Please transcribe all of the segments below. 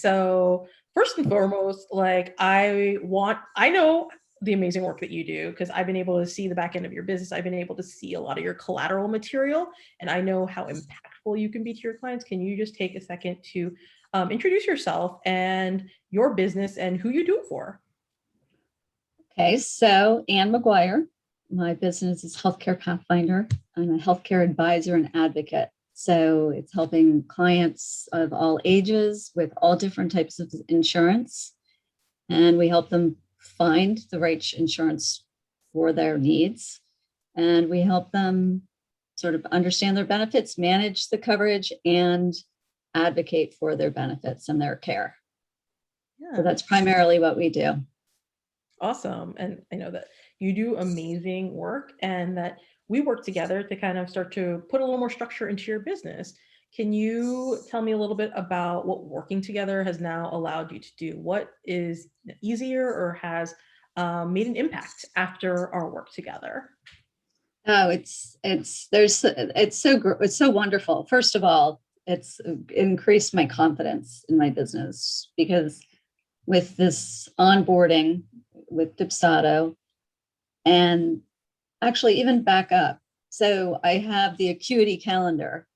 So first and foremost, like I know the amazing work that you do because I've been able to see the back end of your business. I've been able to see a lot of your collateral material, and I know how impactful you can be to your clients. Can you just take a second to introduce yourself and your business and who you do it for? Okay, so Anne McGuirre, my business is Healthcare Pathfinder. I'm a healthcare advisor and advocate. So it's helping clients of all ages with all different types of insurance. And we help them find the right insurance for their needs. And we help them sort of understand their benefits, manage the coverage, and advocate for their benefits and their care. Yeah. So that's primarily what we do. Awesome. And I know that you do amazing work and that we work together to kind of start to put a little more structure into your business. Can you tell me a little bit about what working together has now allowed you to do? What is easier or has made an impact after our work together? Oh, it's so wonderful. First of all, it's increased my confidence in my business because with this onboarding with Dipsato, and actually even back up. So I have the Acuity calendar.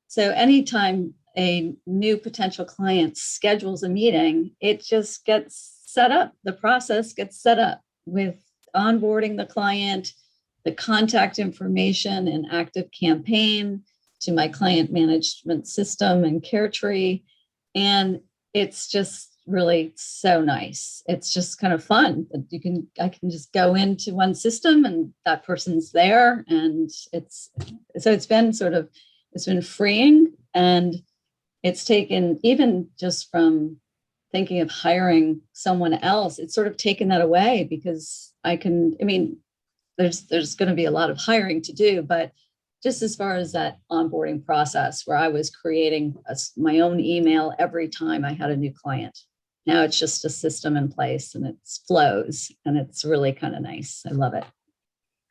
So anytime a new potential client schedules a meeting, it just gets set up. The process gets set up with onboarding the client, the contact information and active campaign to my client management system and care tree. And it's just really so nice. It's just kind of fun. I can just go into one system and that person's there. And it's been freeing, and it's taken, even just from thinking of hiring someone else, it's sort of taken that away because there's going to be a lot of hiring to do, but just as far as that onboarding process where I was creating my own email every time I had a new client. Now it's just a system in place and it flows, and it's really kind of nice. I love it.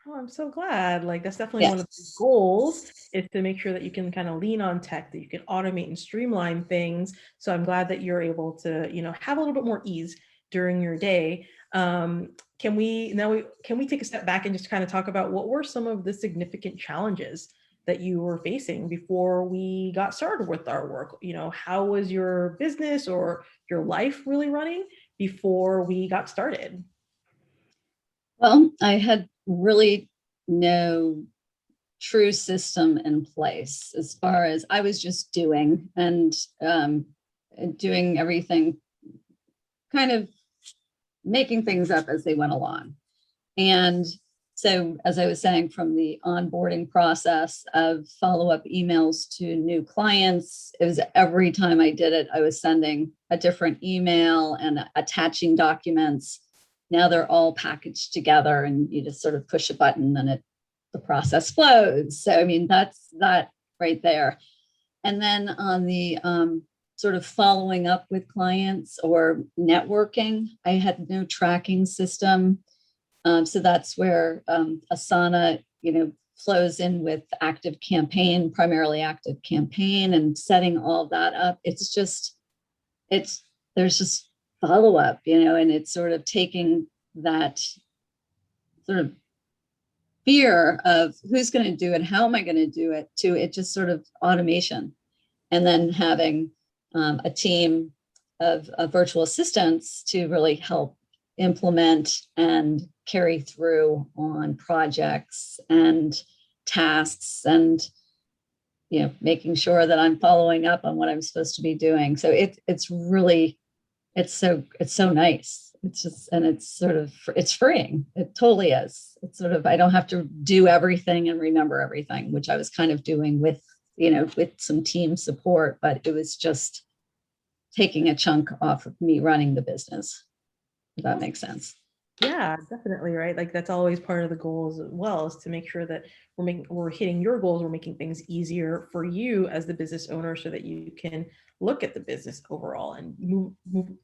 Oh, I'm so glad. Like that's definitely one of the goals is to make sure that you can kind of lean on tech, that you can automate and streamline things. So I'm glad that you're able to, have a little bit more ease during your day. Can we take a step back and just kind of talk about what were some of the significant challenges that you were facing before we got started with our work? How was your business or your life really running before we got started? Well, I had really no true system in place as far as I was just doing doing everything, kind of making things up as they went along. And so, as I was saying, from the onboarding process of follow-up emails to new clients, it was every time I did it, I was sending a different email and attaching documents. Now they're all packaged together and you just sort of push a button and the process flows. So, that's that right there. And then on the sort of following up with clients or networking, I had no tracking system. So that's where Asana, flows in with active campaign, primarily active campaign, and setting all that up. There's just follow up, and it's sort of taking that sort of fear of who's going to do it, how am I going to do it, to it just sort of automation, and then having a team of virtual assistants to really help implement and carry through on projects and tasks, and making sure that I'm following up on what I'm supposed to be doing. So it's so nice. It's freeing. It totally is. It's sort of, I don't have to do everything and remember everything, which I was kind of doing with some team support, but it was just taking a chunk off of me running the business. If that makes sense. Yeah, definitely. Right. Like that's always part of the goals as well, is to make sure that we're hitting your goals. We're making things easier for you as the business owner so that you can look at the business overall and move,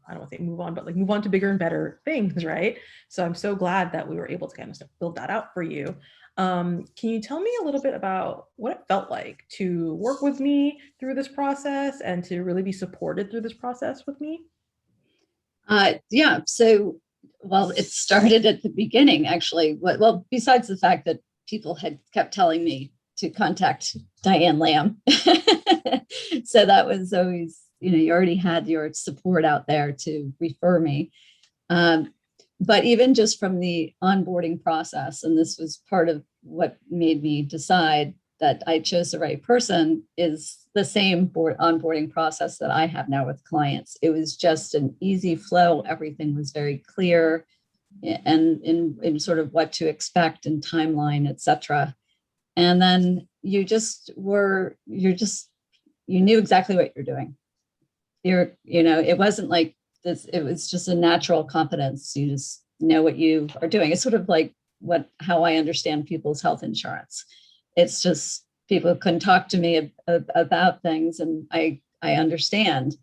I don't want to say move on, but like move on to bigger and better things. Right. So I'm so glad that we were able to kind of build that out for you. Can you tell me a little bit about what it felt like to work with me through this process and to really be supported through this process with me? Yeah. So, well, it started at the beginning, actually. Well, besides the fact that people had kept telling me to contact Diane Lam. So that was always, you already had your support out there to refer me. Um, but even just from the onboarding process, and this was part of what made me decide that I chose the right person, is the same onboarding process that I have now with clients. It was just an easy flow. Everything was very clear and in sort of what to expect and timeline, etc. And then you knew exactly what you're doing. It wasn't like this, it was just a natural competence. You just know what you are doing. It's sort of like how I understand people's health insurance. It's just people can talk to me about things, and I understand.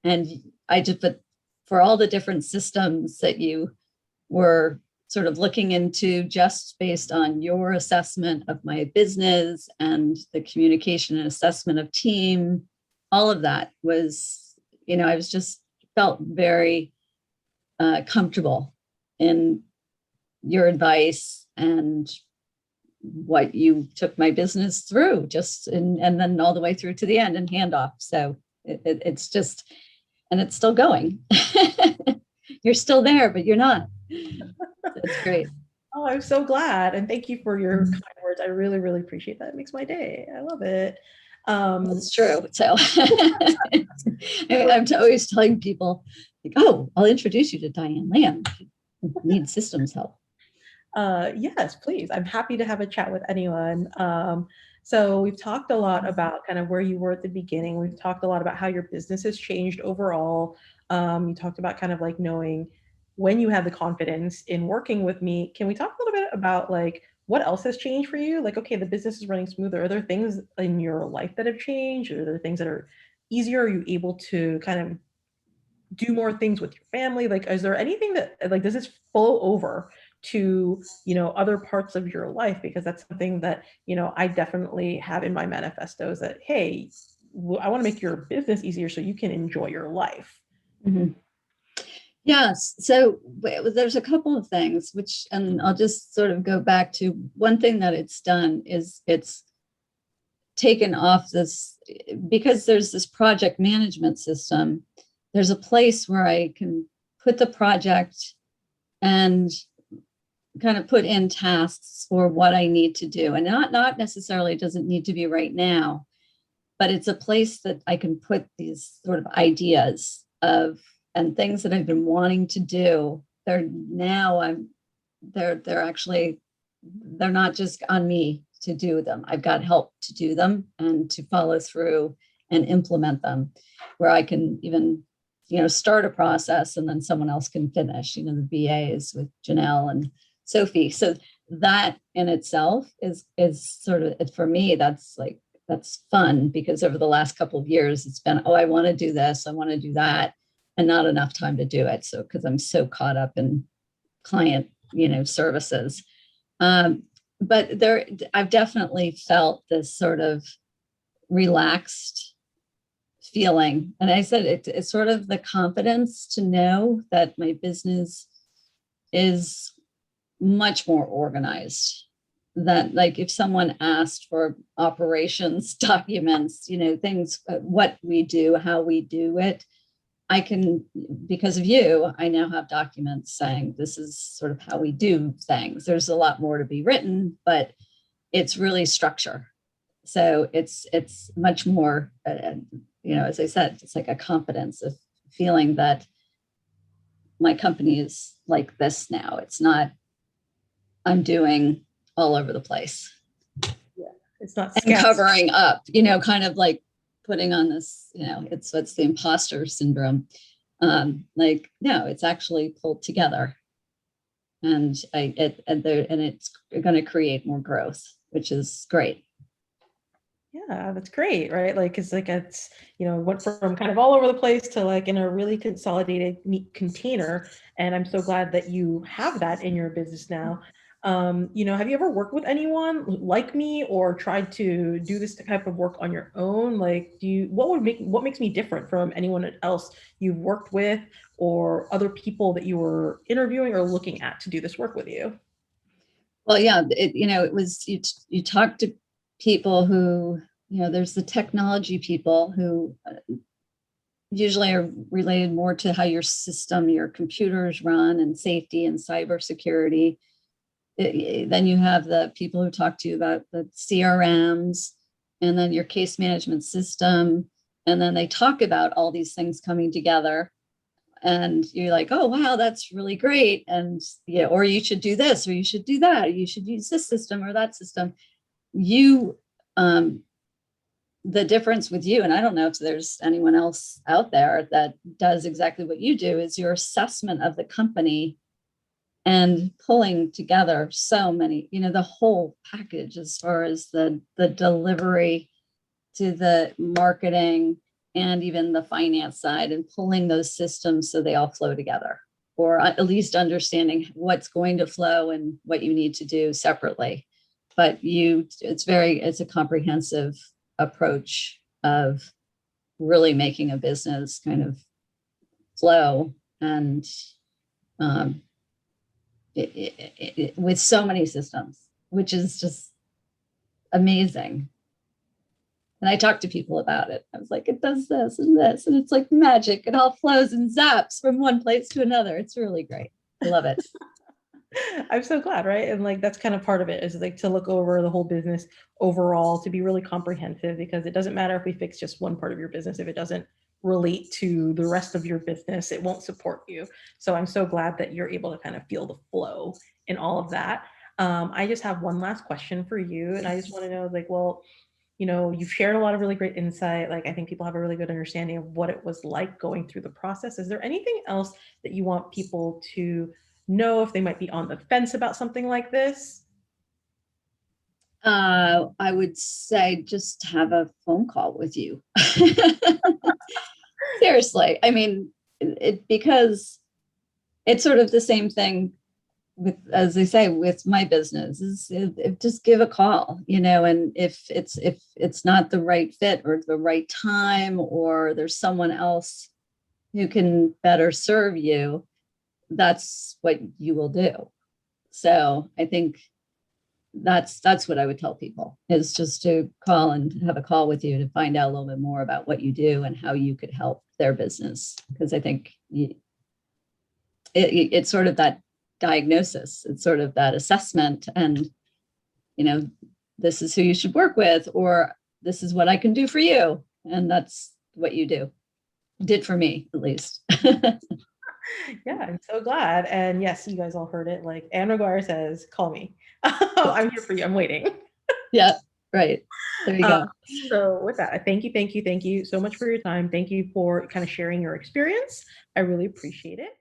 And but for all the different systems that you were sort of looking into, just based on your assessment of my business and the communication and assessment of team, all of that was, I was just felt very comfortable in your advice and what you took my business through, and then all the way through to the end and handoff. So it's just, and it's still going. You're still there, but you're not. That's great. Oh, I'm so glad. And thank you for your kind words. I really, really appreciate that. It makes my day. I love it. That's true. So I'm always telling people, like, oh, I'll introduce you to Diane Lam. Need systems help. Yes, please. I'm happy to have a chat with anyone. So we've talked a lot about kind of where you were at the beginning. We've talked a lot about how your business has changed overall. You talked about kind of like knowing when you have the confidence in working with me. Can we talk a little bit about like what else has changed for you? Like, okay, the business is running smoother. Are there things in your life that have changed? Are there things that are easier? Are you able to kind of do more things with your family? Like, is there anything that like does this flow over to, other parts of your life? Because that's something that, I definitely have in my manifestos that, hey, I want to make your business easier so you can enjoy your life. Mm-hmm. Yes. So there's a couple of things and I'll just sort of go back to one thing that it's done is it's taken off this, because there's this project management system. There's a place where I can put the project and kind of put in tasks for what I need to do. And not necessarily, it doesn't need to be right now, but it's a place that I can put these sort of ideas and things that I've been wanting to do. They're not just on me to do them. I've got help to do them and to follow through and implement them, where I can even, start a process and then someone else can finish, the BAs with Janelle and Sophie. So that in itself is sort of, for me, that's fun, because over the last couple of years, it's been, oh, I want to do this, I want to do that, and not enough time to do it. So, because I'm so caught up in client, services. But I've definitely felt this sort of relaxed feeling. And I said, it's sort of the confidence to know that my business is much more organized. That, like, if someone asked for operations documents, things, what we do, how we do it, I can, because of you, I now have documents saying this is sort of how we do things. There's a lot more to be written, but it's really structure. So it's much more, as I said, it's like a confidence of feeling that my company is like this now. It's not, I'm doing all over the place. Yeah, it's not and covering up, kind of like putting on this, it's the imposter syndrome. No, it's actually pulled together, and it's going to create more growth, which is great. Yeah, that's great, right? Like, it's like it's, went from kind of all over the place to like in a really consolidated, neat container. And I'm so glad that you have that in your business now. Have you ever worked with anyone like me or tried to do this type of work on your own? Like, what makes me different from anyone else you've worked with or other people that you were interviewing or looking at to do this work with you? Well, yeah, it was, you talk to people who, there's the technology people who usually are related more to how your computers run and safety and cybersecurity. Then you have the people who talk to you about the CRMs and then your case management system. And then they talk about all these things coming together. And you're like, oh, wow, that's really great. And yeah, or you should do this, or you should do that, or you should use this system or that system. You, the difference with you, and I don't know if there's anyone else out there that does exactly what you do, is your assessment of the company and pulling together so many, the whole package as far as the delivery to the marketing and even the finance side, and pulling those systems so they all flow together, or at least understanding what's going to flow and what you need to do separately. But it's a comprehensive approach of really making a business kind of flow, and um, with so many systems, which is just amazing. And I talked to people about it. I was like, it does this and this, and it's like magic. It all flows and zaps from one place to another. It's really great. I love it. I'm so glad, right? And like that's kind of part of it is like to look over the whole business overall, to be really comprehensive, because it doesn't matter if we fix just one part of your business. If it doesn't relate to the rest of your business, it won't support you. So I'm so glad that you're able to kind of feel the flow in all of that. I just have one last question for you. And I just want to know, like, well, you've shared a lot of really great insight. Like, I think people have a really good understanding of what it was like going through the process. Is there anything else that you want people to know if they might be on the fence about something like this? I would say just have a phone call with you. Seriously. I mean, because it's sort of the same thing with, as I say, with my business, is just give a call, and if it's not the right fit or the right time, or there's someone else who can better serve you, that's what you will do. So I think that's what I would tell people, is just to call and have a call with you to find out a little bit more about what you do and how you could help their business. Because I think it's sort of that diagnosis, it's sort of that assessment, and this is who you should work with, or this is what I can do for you, and that's what you did for me, at least. Yeah, I'm so glad. And yes, you guys all heard it. Like Anne McGuirre says, call me. I'm here for you. I'm waiting. Yeah, right. There you Uh, go. so with that, thank you so much for your time. Thank you for kind of sharing your experience. I really appreciate it.